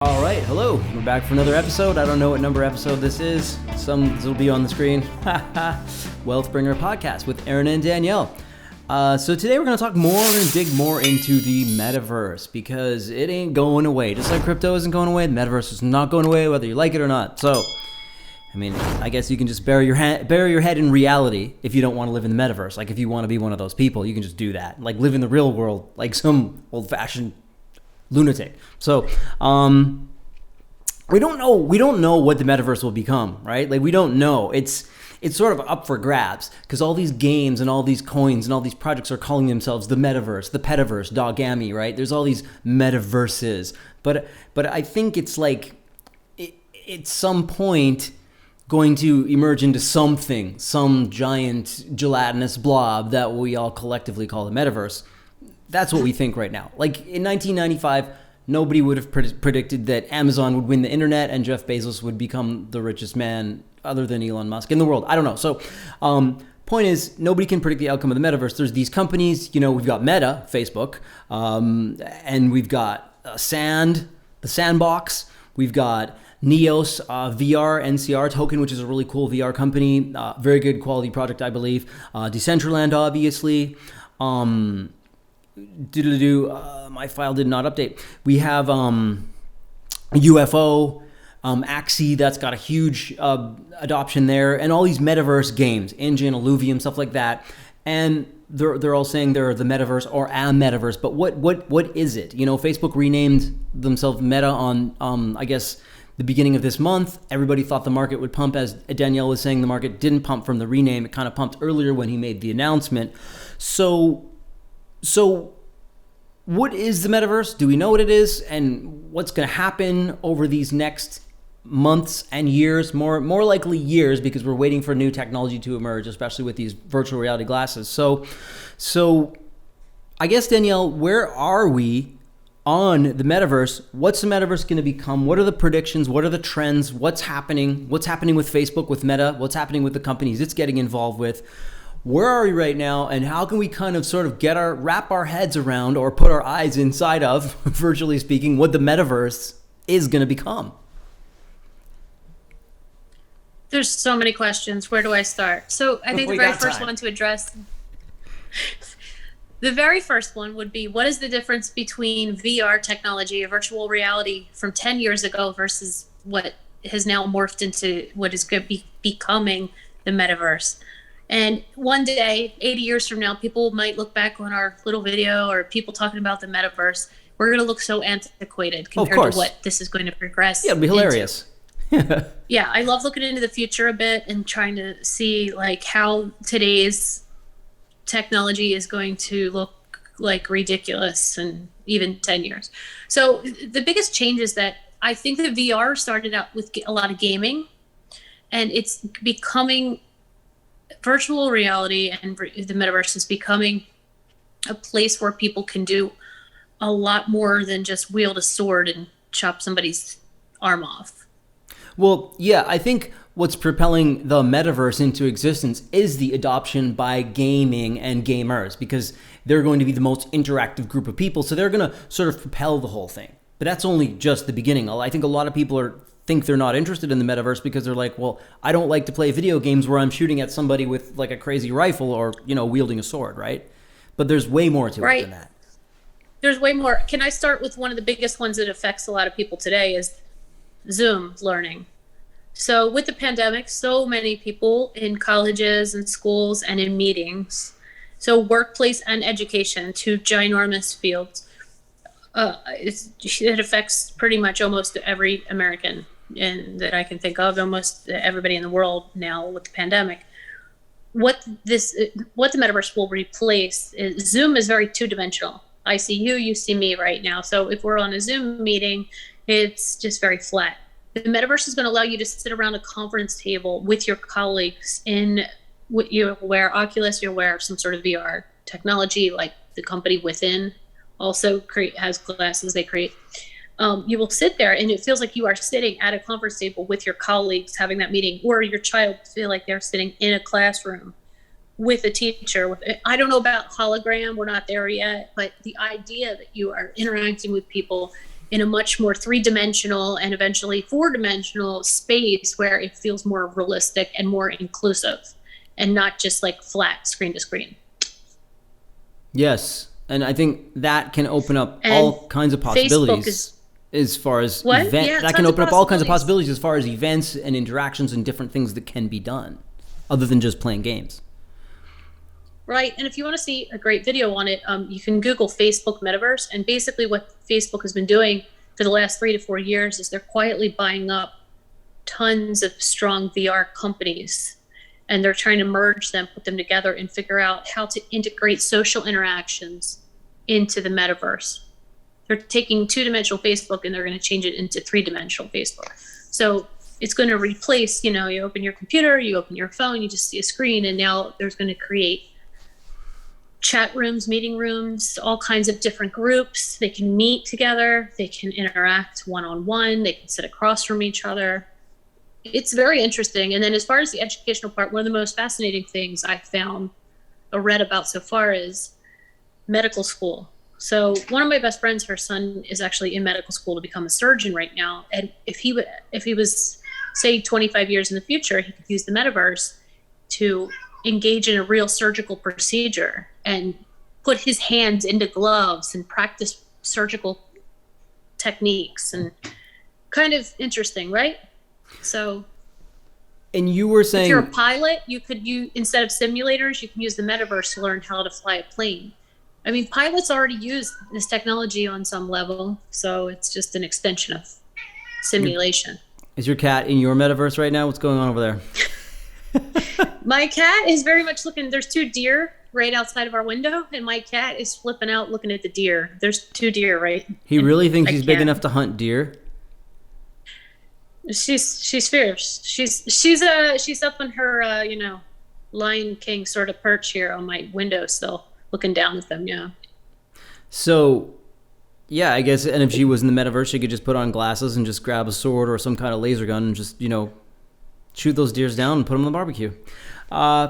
All right, hello. We're back for another episode. I don't know what number episode this is. This will be on the screen. WealthBringer podcast with Aaron and Danielle. So today we're going to talk more and dig more into the Metaverse because it ain't going away. Just like crypto isn't going away, the Metaverse is not going away whether you like it or not. So, I mean, I guess you can just bury your head in reality if you don't want to live in the Metaverse. Like if you want to be one of those people, you can just do that. Like live in the real world like some old-fashioned lunatic. So, we don't know what the Metaverse will become, right? Like we don't know. It's sort of up for grabs because all these games and all these coins and all these projects are calling themselves the Metaverse, the Petaverse, Dogami, right? There's all these Metaverses, but I think it's like at some point going to emerge into something, some giant gelatinous blob that we all collectively call the Metaverse. That's what we think right now. Like in 1995, nobody would have predicted that Amazon would win the internet and Jeff Bezos would become the richest man other than Elon Musk in the world. I don't know. So point is, nobody can predict the outcome of the Metaverse. There's these companies, we've got Meta, Facebook, and we've got the Sandbox. We've got Neos, VR, NCR token, which is a really cool VR company. Very good quality product, I believe. Decentralized, obviously. My file did not update. We have UFO, Axie, that's got a huge adoption there, and all these metaverse games, Engine, Illuvium, stuff like that. And they're all saying they're the metaverse or a metaverse, but what is it? Facebook renamed themselves Meta on I guess the beginning of this month. Everybody thought the market would pump. As Danielle was saying, the market didn't pump from the rename. It kind of pumped earlier when he made the announcement. So what is the Metaverse? Do we know what it is? And what's going to happen over these next months and years? More likely years, because we're waiting for new technology to emerge, especially with these virtual reality glasses. So I guess, Danielle, where are we on the Metaverse? What's the Metaverse going to become? What are the predictions? What are the trends? What's happening? What's happening with Facebook, with Meta? What's happening with the companies it's getting involved with? Where are we right now, and how can we kind of sort of wrap our heads around or put our eyes inside of, virtually speaking, what the Metaverse is going to become? There's so many questions. Where do I start? So I think the very first one to address, the very first one would be, what is the difference between VR technology or virtual reality from 10 years ago versus what has now morphed into what is going to be becoming the Metaverse? And one day, 80 years from now, people might look back on our little video or people talking about the Metaverse. We're going to look so antiquated compared to what this is going to progress. Yeah, it'll be hilarious. Yeah, I love looking into the future a bit and trying to see like how today's technology is going to look like ridiculous in even 10 years. So the biggest change is that I think that VR started out with a lot of gaming, and it's becoming virtual reality, and the Metaverse is becoming a place where people can do a lot more than just wield a sword and chop somebody's arm off. Well, yeah, I think what's propelling the Metaverse into existence is the adoption by gaming and gamers, because they're going to be the most interactive group of people. So they're going to sort of propel the whole thing. But that's only just the beginning. I think a lot of people think they're not interested in the Metaverse because they're like, well, I don't like to play video games where I'm shooting at somebody with like a crazy rifle or, wielding a sword, right? But there's way more to it than that. There's way more. Can I start with one of the biggest ones that affects a lot of people today is Zoom learning. So with the pandemic, so many people in colleges and schools and in meetings, so workplace and education, two ginormous fields, it affects pretty much almost every American that I can think of, almost everybody in the world now with the pandemic. What the Metaverse will replace is Zoom is very two-dimensional. I see you, you see me right now. So if we're on a Zoom meeting, it's just very flat. The Metaverse is going to allow you to sit around a conference table with your colleagues you wear Oculus, you wear some sort of VR technology, like the company Within also has glasses they create. You will sit there and it feels like you are sitting at a conference table with your colleagues having that meeting, or your child feel like they're sitting in a classroom with a teacher. I don't know about hologram, we're not there yet, but the idea that you are interacting with people in a much more three-dimensional and eventually four-dimensional space where it feels more realistic and more inclusive and not just like flat screen to screen. Yes. And I think that can open up all kinds of possibilities as far as that can open up all kinds of possibilities as far as events and interactions and different things that can be done other than just playing games. Right. And if you want to see a great video on it, you can Google Facebook Metaverse. And basically what Facebook has been doing for the last 3 to 4 years is they're quietly buying up tons of strong VR companies. And they're trying to merge them, put them together, and figure out how to integrate social interactions into the metaverse. They're taking two-dimensional Facebook and they're going to change it into three-dimensional Facebook. So it's going to replace, you open your computer, you open your phone, you just see a screen, and now there's going to create chat rooms, meeting rooms, all kinds of different groups. They can meet together, they can interact one-on-one, they can sit across from each other. It's very interesting. And then as far as the educational part, one of the most fascinating things I've found or read about so far is medical school. So one of my best friends, her son is actually in medical school to become a surgeon right now. And if he was, say, 25 years in the future, he could use the metaverse to engage in a real surgical procedure and put his hands into gloves and practice surgical techniques. And kind of interesting, right? So, and you were saying, if you're a pilot, instead of simulators, you can use the metaverse to learn how to fly a plane. I mean, pilots already use this technology on some level, so it's just an extension of simulation. Is your cat in your metaverse right now? What's going on over there? My cat is very much looking. There's 2 deer right outside of our window, and my cat is flipping out looking at the deer. There's 2 deer, right? He really thinks he's big enough to hunt deer? She's fierce. She's up on her Lion King sort of perch here on my windowsill, looking down at them. Yeah. So, yeah, I guess. And if she was in the metaverse, she could just put on glasses and just grab a sword or some kind of laser gun and just shoot those deers down and put them on the barbecue.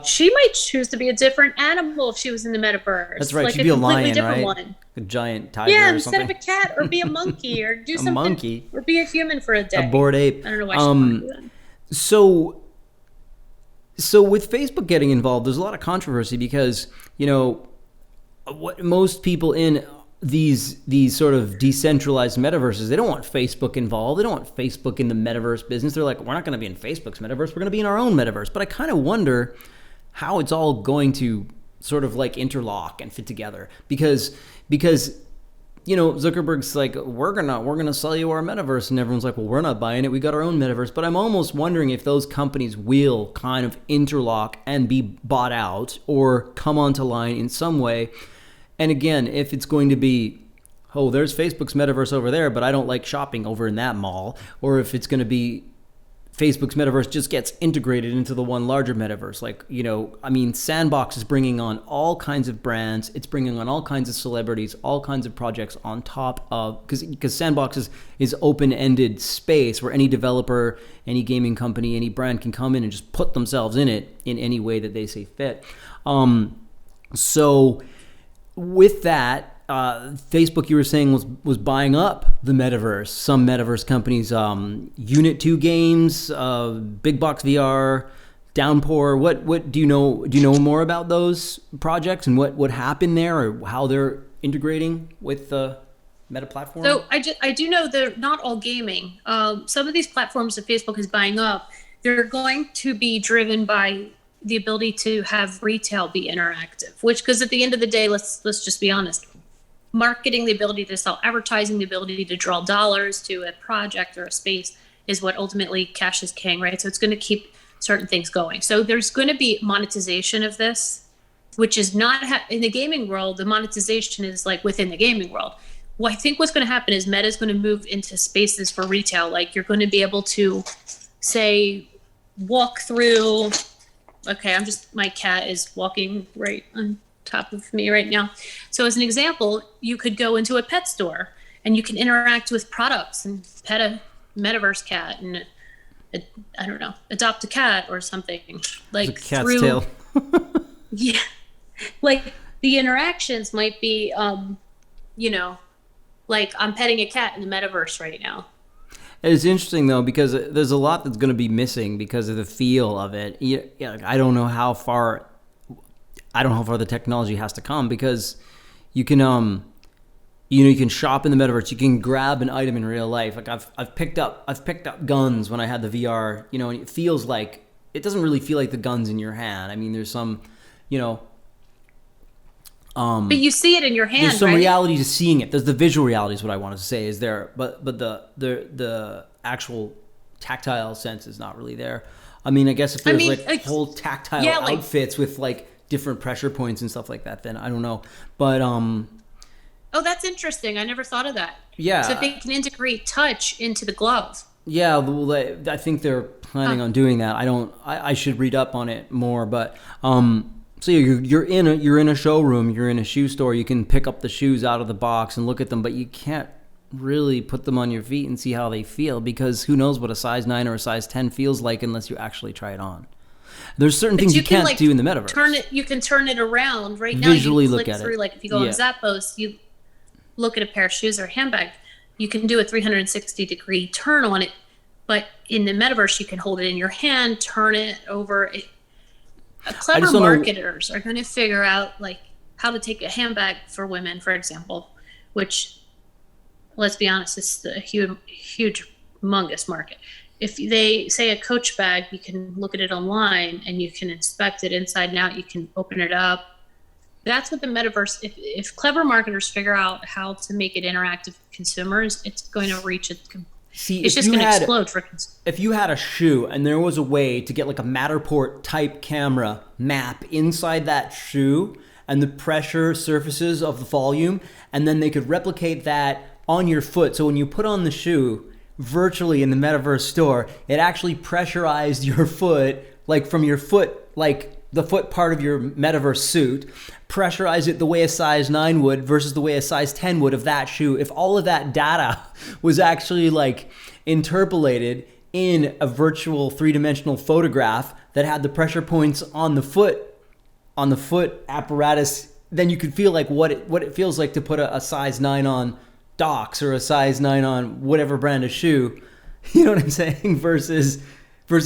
She might choose to be a different animal if she was in the metaverse. That's right. Like she'd be a lion, right? One. A giant tiger or something. Yeah, instead of a cat, or be a monkey, or do something. Monkey. Or be a human for a day. A bored ape. I don't know why she wanted to do that. So with Facebook getting involved, there's a lot of controversy because, what most people in these sort of decentralized metaverses, they don't want Facebook involved. They don't want Facebook in the metaverse business. They're like, we're not going to be in Facebook's metaverse. We're going to be in our own metaverse. But I kind of wonder how it's all going to sort of like interlock and fit together because Zuckerberg's like, we're gonna sell you our metaverse, and everyone's like, well, we're not buying it. We got our own metaverse. But I'm almost wondering if those companies will kind of interlock and be bought out or come onto line in some way. And again, if it's going to be, oh, there's Facebook's metaverse over there, but I don't like shopping over in that mall, or if it's going to be Facebook's metaverse just gets integrated into the one larger metaverse. Like, Sandbox is bringing on all kinds of brands. It's bringing on all kinds of celebrities, all kinds of projects on top of, because Sandbox is open-ended space where any developer, any gaming company, any brand can come in and just put themselves in it in any way that they see fit. So with that, Facebook, you were saying, was buying up the metaverse. Some metaverse companies, Unit 2 Games, Big Box VR, Downpour. What do you know? Do you know more about those projects and what happened there, or how they're integrating with the Meta platform? So I do know they're not all gaming. Some of these platforms that Facebook is buying up, they're going to be driven by the ability to have retail be interactive. Because at the end of the day, let's just be honest. Marketing, the ability to sell advertising, the ability to draw dollars to a project or a space is what ultimately cash is king, right? So it's going to keep certain things going. So there's going to be monetization of this, which is not in the gaming world. The monetization is like within the gaming world. Well, I think what's going to happen is Meta is going to move into spaces for retail. Like you're going to be able to, say, walk through. Okay, my cat is walking right on top of me right now. So as an example, you could go into a pet store and you can interact with products and pet a metaverse cat and I don't know, adopt a cat or something. Like it's a cat's tail. Yeah. Like the interactions might be like I'm petting a cat in the metaverse right now. It's interesting though, because there's a lot that's going to be missing because of the feel of it. Yeah, I don't know how far the technology has to come, because you can you can shop in the metaverse. You can grab an item in real life. Like I've picked up guns when I had the VR. And it feels like, it doesn't really feel like the gun's in your hand. I mean, there's some, but you see it in your hand. There's some right? reality to seeing it. There's the visual reality is what I wanted to say is there, but the actual tactile sense is not really there. I mean, I guess if there's like whole tactile outfits with like different pressure points and stuff like that, then I don't know. But oh, that's interesting. I never thought of that. Yeah. So they can integrate touch into the glove. Yeah, well, I think they're planning on doing that. I should read up on it more, but so you're in a showroom, you're in a shoe store. You can pick up the shoes out of the box and look at them, but you can't really put them on your feet and see how they feel, because who knows what a size 9 or a size 10 feels like unless you actually try it on. There's certain things you can't do in the metaverse. You can turn it around right now. Visually you look click at through, it. Like if you go on Zappos, you look at a pair of shoes or a handbag, you can do a 360-degree turn on it. But in the metaverse, you can hold it in your hand, turn it over. Clever marketers are going to figure out like how to take a handbag for women, for example, which, let's be honest, is a huge, humongous market. If they say a Coach bag, you can look at it online and you can inspect it inside and out. You can open it up. That's what the metaverse, if clever marketers figure out how to make it interactive with consumers, it's going to reach it's just going to explode for consumers. If you had a shoe and there was a way to get like a Matterport type camera map inside that shoe and the pressure surfaces of the volume, and then they could replicate that on your foot. So when you put on the shoe virtually in the metaverse store, it actually pressurized your foot, like from your foot, like the foot part of your metaverse suit, pressurize it the way a size 9 would versus the way a size 10 would of that shoe. If all of that data was actually like interpolated in a virtual 3-dimensional photograph that had the pressure points on the foot apparatus, then you could feel like what it feels like to put a size 9 on Docs or a size 9 on whatever brand of shoe. You know what I'm saying? Versus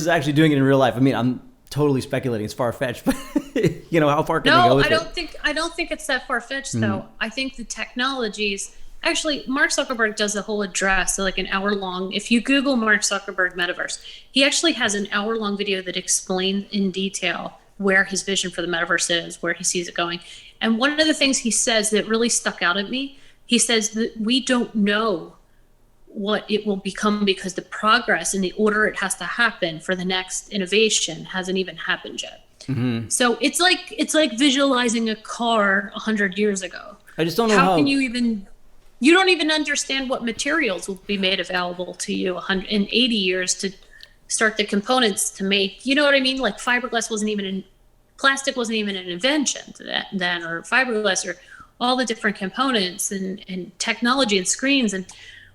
actually doing it in real life. I mean, I'm totally speculating. It's far-fetched, but how far can we go with it? I don't think it's that far-fetched though. I think the technologies, actually, Mark Zuckerberg does a whole address, so like an hour-long. If you Google Mark Zuckerberg Metaverse, he actually has an hour-long video that explains in detail where his vision for the metaverse is, where he sees it going. And one of the things he says that really stuck out at me, he says that we don't know what it will become because the progress and the order it has to happen for the next innovation hasn't even happened yet. Mm-hmm. So it's like visualizing a car 100 years ago. I just don't know how can you don't even understand what materials will be made available to you in 80 years to start the components to make, you know what I mean? Like plastic wasn't even an invention then, or fiberglass, or all the different components and technology and screens and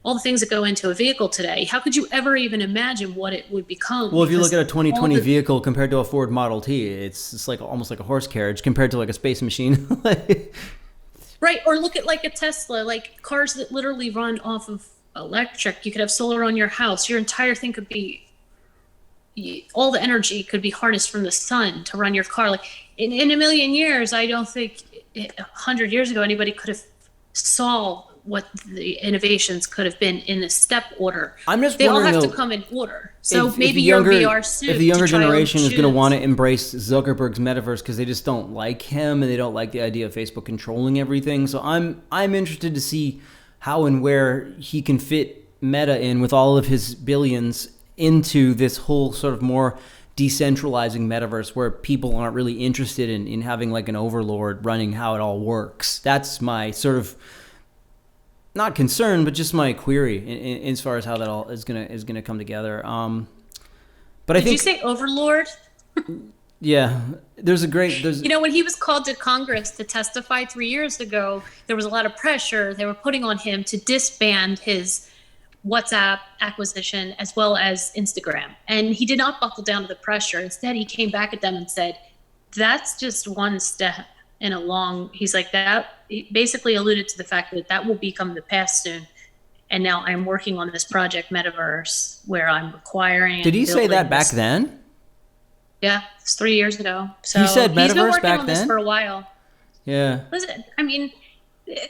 all the things that go into a vehicle today. How could you ever even imagine what it would become? Well, if you look at a 2020 vehicle compared to a Ford Model T, it's like almost like a horse carriage compared to like a space machine. Right. Or look at like a Tesla, like cars that literally run off of electric. You could have solar on your house. Your entire thing could be, all the energy could be harnessed from the sun to run your car. Like in a million years, I don't think 100 years ago anybody could have saw what the innovations could have been in the step order. They all have to come in order. So maybe your VR suit. If the younger generation is going to want to embrace Zuckerberg's metaverse because they just don't like him and they don't like the idea of Facebook controlling everything. So I'm interested to see how and where he can fit Meta in with all of his billions into this whole sort of more decentralizing metaverse where people aren't really interested in having like an overlord running how it all works. That's my sort of not concern, but just my query in as far as how that all is gonna come together. But I think, did you say overlord? Yeah, there's when he was called to Congress to testify 3 years ago, there was a lot of pressure they were putting on him to disband his WhatsApp acquisition as well as Instagram, and he did not buckle down to the pressure. Instead, he came back at them and said, "That's just one step. in a long, he's like that. He basically alluded to the fact that that will become the past soon. And now I'm working on this project Metaverse where I'm acquiring. Did he say that back then? Yeah, it's 3 years ago. So he said Metaverse he's been working back on then? this for a while. Yeah. Listen, I mean,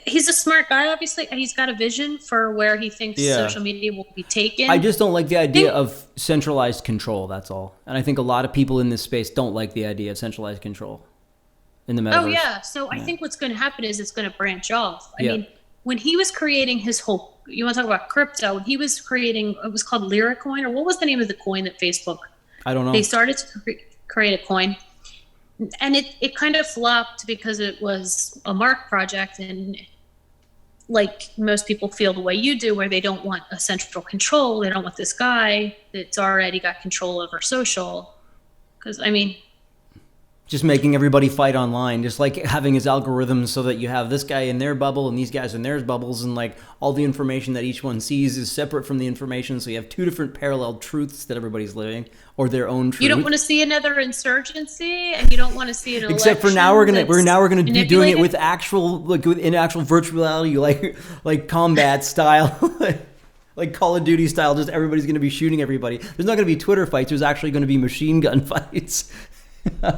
he's a smart guy, obviously. He's got a vision for where he thinks social media will be taken. I just don't like the idea of centralized control, that's all. And I think a lot of people in this space don't like the idea of centralized control in the Metaverse. Oh, yeah. So I think what's going to happen is it's going to branch off. I mean, when he was creating his whole, you want to talk about crypto, when he was creating, it was called Lyracoin, or what was the name of the coin that Facebook? I don't know. They started to create a coin. And it kind of flopped because it was a Mark project, and like most people feel the way you do, where they don't want a central control. They don't want this guy that's already got control over social. Because, I mean... Just making everybody fight online, just like having his algorithms so that you have this guy in their bubble and these guys in their bubbles, and like all the information that each one sees is separate from the information. So you have two different parallel truths that everybody's living, or their own truth. You don't want to see another insurgency, and you don't want to see an election. Except for now we're gonna be doing it with actual, like in actual virtual reality, like combat style. Like Call of Duty style, just everybody's going to be shooting everybody. There's not going to be Twitter fights. There's actually going to be machine gun fights.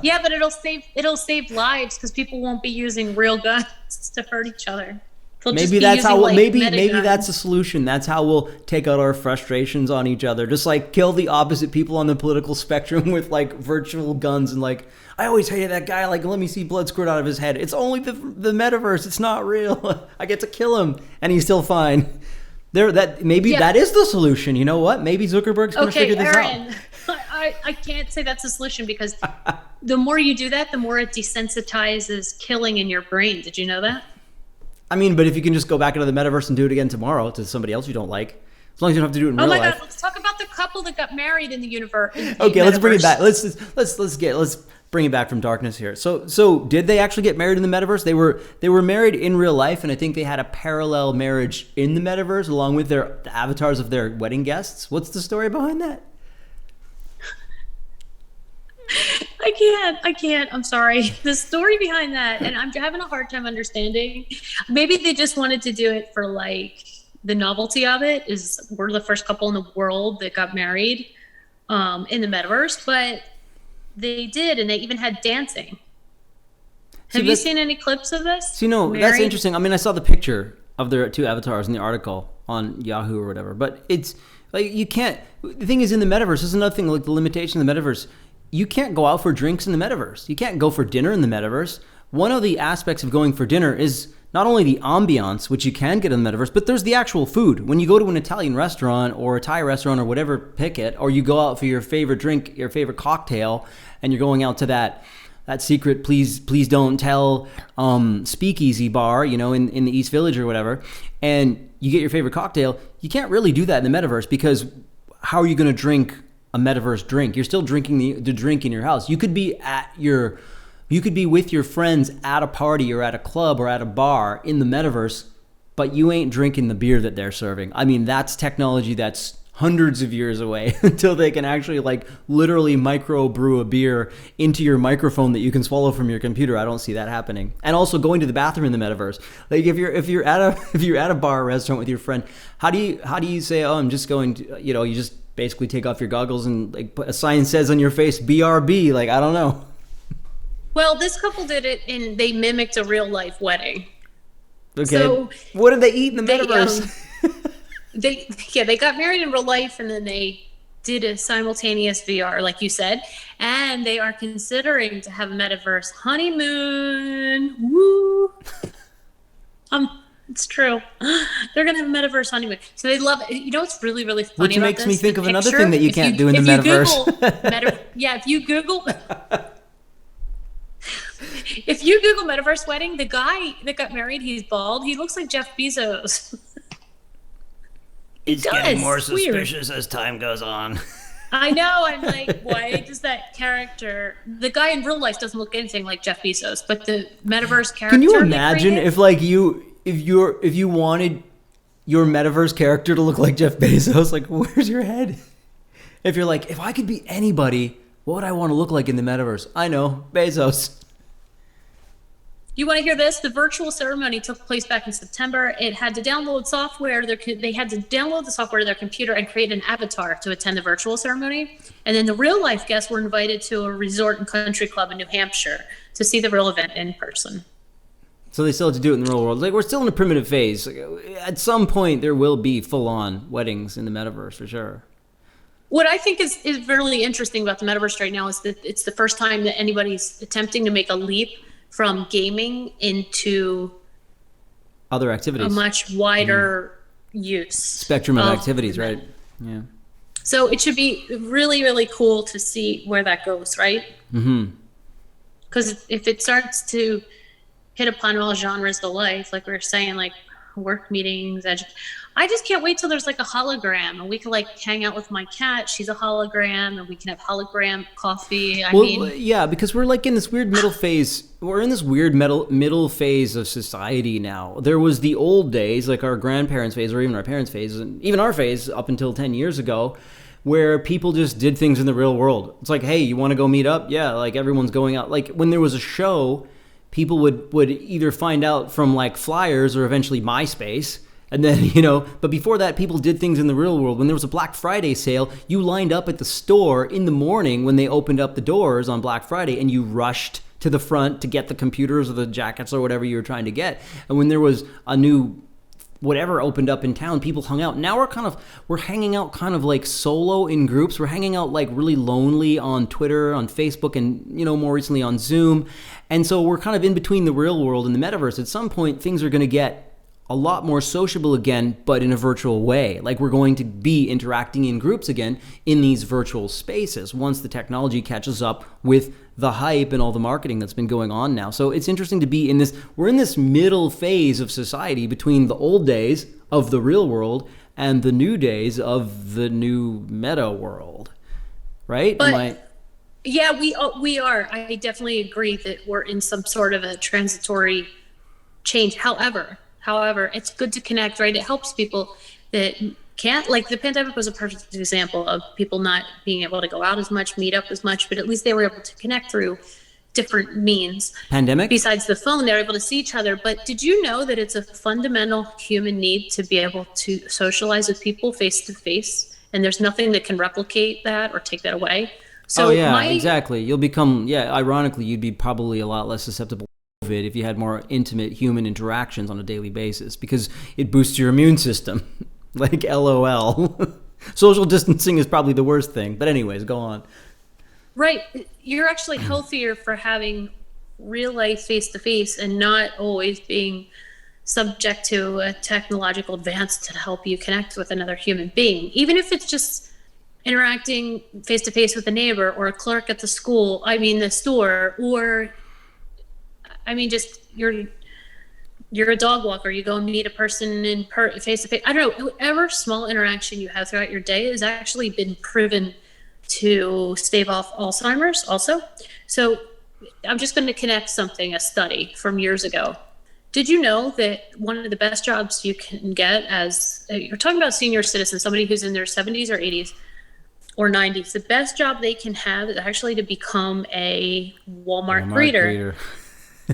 Yeah, but it'll save lives because people won't be using real guns to hurt each other. Maybe that's how maybe that's the solution. That's how we'll take out our frustrations on each other. Just like kill the opposite people on the political spectrum with like virtual guns, and like, I always hated that guy. Like, let me see blood squirt out of his head. It's only the metaverse. It's not real. I get to kill him and he's still fine. That is the solution. You know what? Maybe Zuckerberg's going to figure this out. I can't say that's a solution, because the more you do that, the more it desensitizes killing in your brain. Did you know that? I mean, but if you can just go back into the metaverse and do it again tomorrow to somebody else you don't like, as long as you don't have to do it in real life. Oh my God, let's talk about the couple that got married in the universe. Okay, let's bring it back. Let's bring it back from darkness here. So did they actually get married in the metaverse? They were married in real life, and I think they had a parallel marriage in the metaverse along with the avatars of their wedding guests. What's the story behind that? I can't. I'm sorry. The story behind that, and I'm having a hard time understanding. Maybe they just wanted to do it for like the novelty of it. Is we're the first couple in the world that got married in the metaverse, but they did, and they even had dancing. Have you seen any clips of this? See, no, that's interesting. I mean, I saw the picture of their two avatars in the article on Yahoo or whatever, but it's like you can't. The thing is, in the metaverse, there's another thing, like the limitation of the metaverse. You can't go out for drinks in the metaverse. You can't go for dinner in the metaverse. One of the aspects of going for dinner is not only the ambiance, which you can get in the metaverse, but there's the actual food. When you go to an Italian restaurant or a Thai restaurant or whatever, pick it, or you go out for your favorite drink, your favorite cocktail, and you're going out to that secret please don't tell speakeasy bar, in the East Village or whatever, and you get your favorite cocktail, you can't really do that in the metaverse, because how are you going to drink a metaverse drink? You're still drinking the drink in your house. You could be with your friends at a party or at a club or at a bar in the metaverse, but you ain't drinking the beer that they're serving. I mean, that's technology that's hundreds of years away until they can actually like literally micro brew a beer into your microphone that you can swallow from your computer. I don't see that happening. And also going to the bathroom in the metaverse. Like if you're at a bar or restaurant with your friend, how do you say, oh, I'm just going to, you just basically take off your goggles and like put a sign says on your face BRB, like, I don't know. Well, this couple did it, and they mimicked a real life wedding. Okay. So what did they eat in the metaverse? They got married in real life, and then they did a simultaneous VR, like you said, and they are considering to have a metaverse honeymoon. Woo! It's true. They're going to have a metaverse honeymoon. So they love it. You know what's really, really funny Which about makes this? me think of another thing that you can't do in the metaverse. If you Google... If you Google metaverse wedding, the guy that got married, he's bald. He looks like Jeff Bezos. It's getting more suspicious as time goes on. I know. I'm like, why does that character... The guy in real life doesn't look anything like Jeff Bezos, but the metaverse character... Can you imagine if you wanted your metaverse character to look like Jeff Bezos? Like, where's your head? If you're like, if I could be anybody, what would I want to look like in the metaverse? I know, Bezos. You want to hear this? The virtual ceremony took place back in September. It had to download software. They had to download the software to their computer and create an avatar to attend the virtual ceremony. And then the real life guests were invited to a resort and country club in New Hampshire to see the real event in person. So they still have to do it in the real world. Like, we're still in a primitive phase. At some point, there will be full-on weddings in the metaverse for sure. What I think is really interesting about the metaverse right now is that it's the first time that anybody's attempting to make a leap from gaming into other activities, a much wider use spectrum of activities, right? Yeah. So it should be really, really cool to see where that goes, right? Because if it starts to hit upon all genres of life, like we were saying, like work meetings, I just can't wait till there's like a hologram and we can like hang out with my cat. She's a hologram and we can have hologram coffee. I mean, yeah, because we're like in this weird middle phase. We're in this weird middle phase of society now. There was the old days, like our grandparents' phase or even our parents' phase, and even our phase up until 10 years ago, where people just did things in the real world. It's like, hey, you want to go meet up? Yeah, like everyone's going out. Like when there was a show, people would either find out from like flyers or eventually MySpace. And then, but before that, people did things in the real world. When there was a Black Friday sale, you lined up at the store in the morning when they opened up the doors on Black Friday and you rushed to the front to get the computers or the jackets or whatever you were trying to get. And when there was a new whatever opened up in town, people hung out. Now we're hanging out kind of like solo in groups. We're hanging out like really lonely on Twitter, on Facebook, and, more recently on Zoom. And so we're kind of in between the real world and the metaverse. At some point, things are going to get a lot more sociable again, but in a virtual way. Like we're going to be interacting in groups again in these virtual spaces once the technology catches up with the hype and all the marketing that's been going on now. So it's interesting to be in this, we're in this middle phase of society between the old days of the real world and the new days of the new meta world, right? Yeah, we are. I definitely agree that we're in some sort of a transitory change. However, it's good to connect, right? It helps people that can't, like the pandemic was a perfect example of people not being able to go out as much, meet up as much, but at least they were able to connect through different means. Pandemic? Besides the phone, they were able to see each other. But did you know that it's a fundamental human need to be able to socialize with people face to face? And there's nothing that can replicate that or take that away. So exactly. You'll become, ironically, you'd be probably a lot less susceptible if you had more intimate human interactions on a daily basis because it boosts your immune system. Like LOL. Social distancing is probably the worst thing. But anyways, go on. Right. You're actually healthier for having real life face to face and not always being subject to a technological advance to help you connect with another human being. Even if it's just interacting face to face with a neighbor or a clerk at the store, or just you're a dog walker, you go and meet a person in face to face. I don't know, whatever small interaction you have throughout your day has actually been proven to stave off Alzheimer's also. So I'm just going to connect a study from years ago. Did you know that one of the best jobs you can get as, you're talking about senior citizens, somebody who's in their 70s or 80s or 90s, the best job they can have is actually to become a Walmart greeter.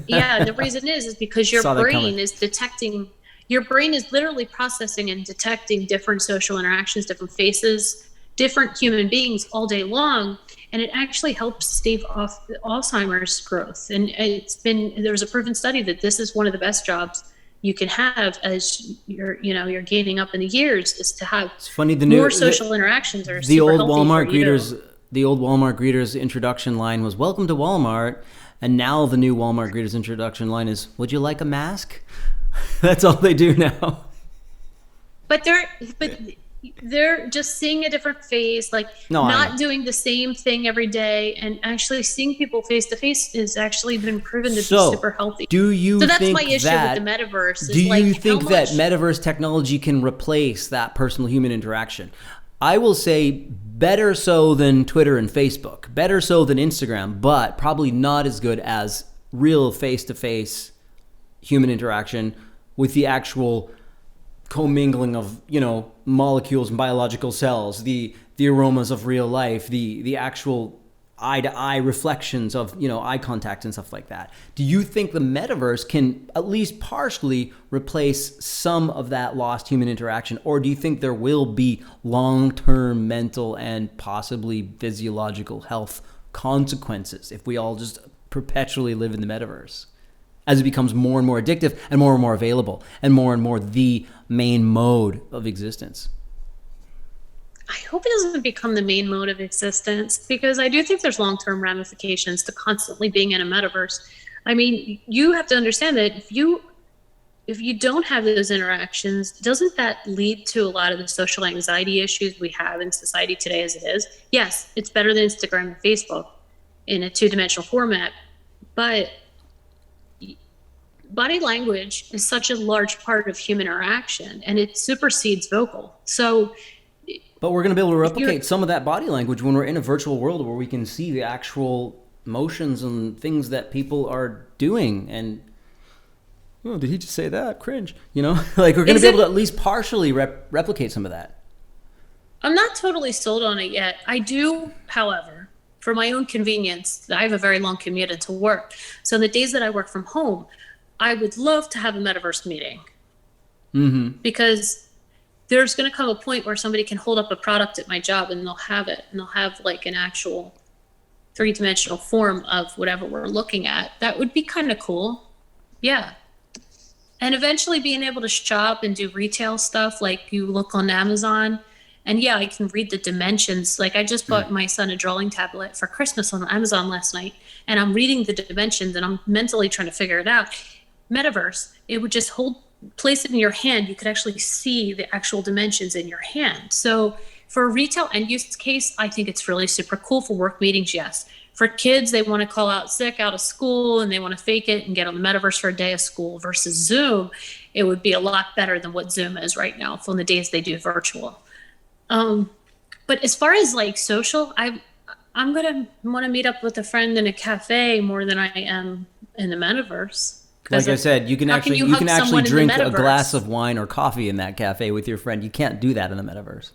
Yeah, and the reason is because your brain is detecting, your brain is literally processing and detecting different social interactions, different faces, different human beings all day long, and it actually helps stave off Alzheimer's growth. And there's a proven study that this is one of the best jobs you can have as you're gaining up in the years, is to have more social interactions. Are the old Walmart greeters. The old Walmart greeters introduction line was "Welcome to Walmart." And now the new Walmart greeters introduction line is, "Would you like a mask?" That's all they do now. But they're just seeing a different face, not doing the same thing every day, and actually seeing people face to face has actually been proven to be super healthy. So that's my issue with the metaverse. Do you think that metaverse technology can replace that personal human interaction? I will say better so than Twitter and Facebook, better so than Instagram, but probably not as good as real face-to-face human interaction with the actual commingling of, molecules and biological cells, the aromas of real life, the actual eye-to-eye reflections of, eye contact and stuff like that. Do you think the metaverse can at least partially replace some of that lost human interaction? Or do you think there will be long-term mental and possibly physiological health consequences if we all just perpetually live in the metaverse, as it becomes more and more addictive and more available and more the main mode of existence? I hope it doesn't become the main mode of existence, because I do think there's long-term ramifications to constantly being in a metaverse. I mean, you have to understand that if you don't have those interactions, doesn't that lead to a lot of the social anxiety issues we have in society today as it is? Yes, it's better than Instagram and Facebook in a two-dimensional format, but body language is such a large part of human interaction, and it supersedes vocal. But we're going to be able to replicate some of that body language when we're in a virtual world where we can see the actual motions and things that people are doing. And, oh, did he just say that? Cringe. Like, we're going to be able to at least partially replicate some of that. I'm not totally sold on it yet. I do, however, for my own convenience, I have a very long commute into work. So the days that I work from home, I would love to have a metaverse meeting. Mm-hmm. Because there's going to come a point where somebody can hold up a product at my job and they'll have it, and they'll have like an actual three-dimensional form of whatever we're looking at. That would be kind of cool. Yeah. And eventually being able to shop and do retail stuff, like you look on Amazon, and yeah, I can read the dimensions. Like I just bought my son a drawing tablet for Christmas on Amazon last night, and I'm reading the dimensions and I'm mentally trying to figure it out. Metaverse, it would just place it in your hand. You could actually see the actual dimensions in your hand. So for a retail end use case, I think it's really super cool. For work meetings, yes. For kids, they want to call out sick out of school and they want to fake it and get on the metaverse for a day of school versus Zoom. It would be a lot better than what Zoom is right now from the days they do virtual. But as far as like social, I'm going to want to meet up with a friend in a cafe more than I am in the metaverse. Like I said, you can actually drink a glass of wine or coffee in that cafe with your friend. You can't do that in the metaverse.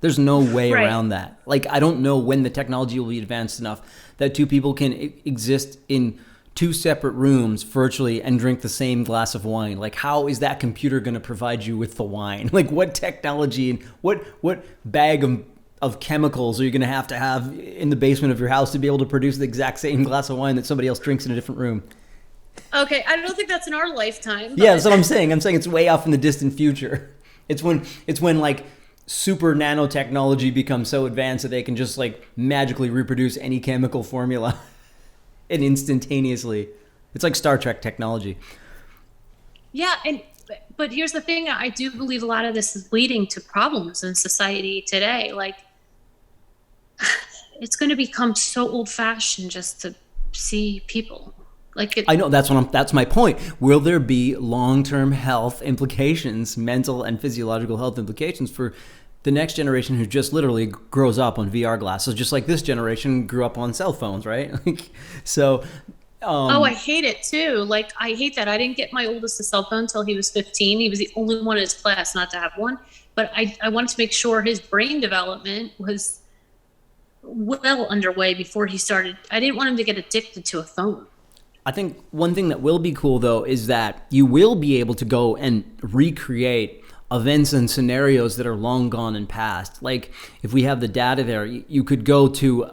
There's no way around that. Like, I don't know when the technology will be advanced enough that two people can exist in two separate rooms virtually and drink the same glass of wine. Like, how is that computer going to provide you with the wine? Like, what technology and what bag of chemicals are you going to have in the basement of your house to be able to produce the exact same glass of wine that somebody else drinks in a different room? Okay, I don't think that's in our lifetime. Yeah, that's what I'm saying. I'm saying it's way off in the distant future. It's when like super nanotechnology becomes so advanced that they can just like magically reproduce any chemical formula and instantaneously. It's like Star Trek technology. Yeah, but here's the thing. I do believe a lot of this is leading to problems in society today. Like, it's going to become so old-fashioned just to see people. I know that's my point. Will there be long-term health implications, mental and physiological health implications for the next generation who just literally grows up on VR glasses, just like this generation grew up on cell phones, right? So. I hate it too. Like, I hate that. I didn't get my oldest a cell phone until he was 15. He was the only one in his class not to have one. But I wanted to make sure his brain development was well underway before he started. I didn't want him to get addicted to a phone. I think one thing that will be cool, though, is that you will be able to go and recreate events and scenarios that are long gone and past. Like, if we have the data there, you could go to,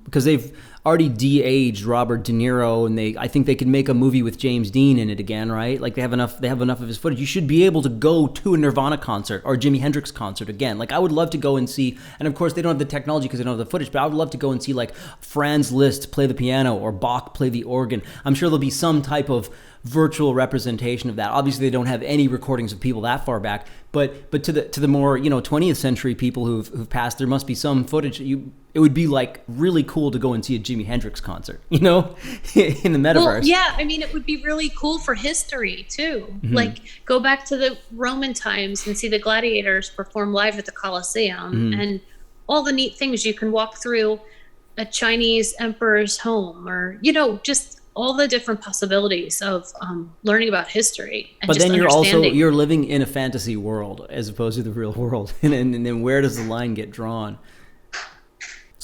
because they've already de-aged Robert De Niro, and I think they could make a movie with James Dean in it again, right? Like, they have enough of his footage. You should be able to go to a Nirvana concert or a Jimi Hendrix concert again. Like, I would love to go and see, and of course they don't have the technology because they don't have the footage, but I would love to go and see like Franz Liszt play the piano or Bach play the organ. I'm sure there'll be some type of virtual representation of that. Obviously, they don't have any recordings of people that far back, but to the more 20th century people who've passed, there must be some footage. It would be like really cool to go and see a Jimi Hendrix concert, in the metaverse. Well, yeah, I mean, it would be really cool for history too. Mm-hmm. Like, go back to the Roman times and see the gladiators perform live at the Colosseum, and all the neat things. You can walk through a Chinese emperor's home, or just all the different possibilities of learning about history. And but then you're living in a fantasy world as opposed to the real world. And then where does the line get drawn?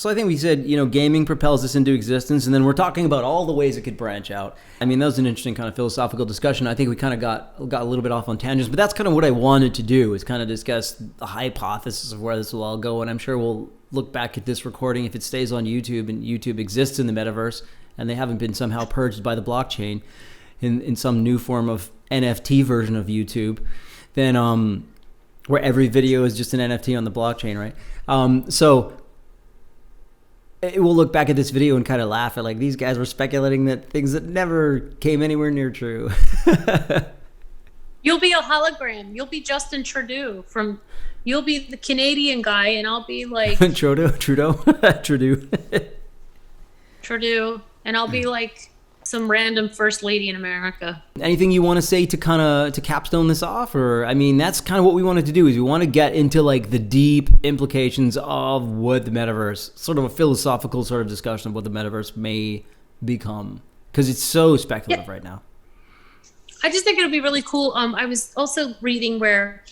So I think we said, gaming propels this into existence, and then we're talking about all the ways it could branch out. I mean, that was an interesting kind of philosophical discussion. I think we kind of got a little bit off on tangents, but that's kind of what I wanted to do, is kind of discuss the hypothesis of where this will all go. And I'm sure we'll look back at this recording if it stays on YouTube and YouTube exists in the metaverse and they haven't been somehow purged by the blockchain in some new form of NFT version of YouTube, then where every video is just an NFT on the blockchain, right? So we'll look back at this video and kind of laugh at, like, these guys were speculating that things that never came anywhere near true. You'll be a hologram. You'll be Justin Trudeau you'll be the Canadian guy, and I'll be like Trudeau, and I'll be like some random first lady in America. Anything you want to say to capstone this off? Or, I mean, that's kind of what we wanted to do, is we want to get into, like, the deep implications of what the metaverse, sort of a philosophical sort of discussion of what the metaverse may become, because it's so speculative right now. I just think it'll be really cool. I was also reading where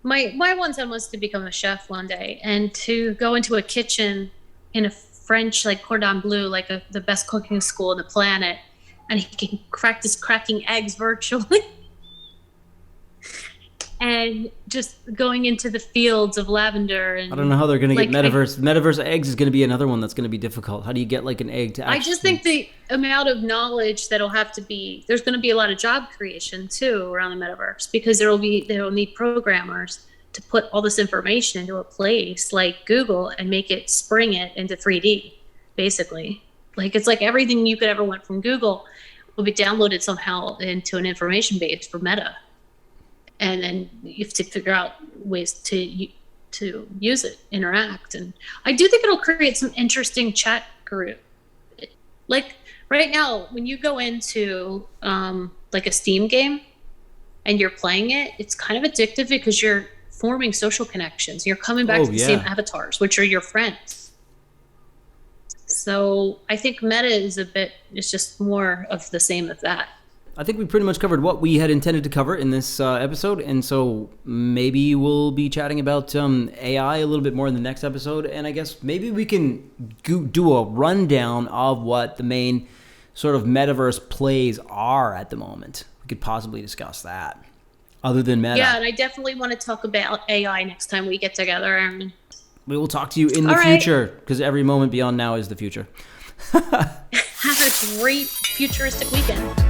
my one son wants to become a chef one day, and to go into a kitchen in a French, like, cordon bleu, like the best cooking school on the planet, and he can practice cracking eggs virtually. And just going into the fields of lavender. And I don't know how they're going to get metaverse. Metaverse eggs is going to be another one that's going to be difficult. How do you get, like, an egg to actually... I just think the amount of knowledge that'll have to be... There's going to be a lot of job creation, too, around the metaverse, because they'll need programmers to put all this information into a place like Google and spring it into 3D, basically. Like, it's like everything you could ever want from Google will be downloaded somehow into an information base for Meta. And then you have to figure out ways to use it, interact. And I do think it'll create some interesting chat group. Like, right now, when you go into like a Steam game and you're playing it, it's kind of addictive because you're forming social connections. You're coming back to the same avatars, which are your friends. So I think Meta is it's just more of the same of that. I think we pretty much covered what we had intended to cover in this episode, and so maybe we'll be chatting about AI a little bit more in the next episode, and I guess maybe we can do a rundown of what the main sort of metaverse plays are at the moment. We could possibly discuss that, other than Meta. Yeah, and I definitely want to talk about AI next time we get together, Aaron. We will talk to you in the future, because every moment beyond now is the future. Have a great futuristic weekend.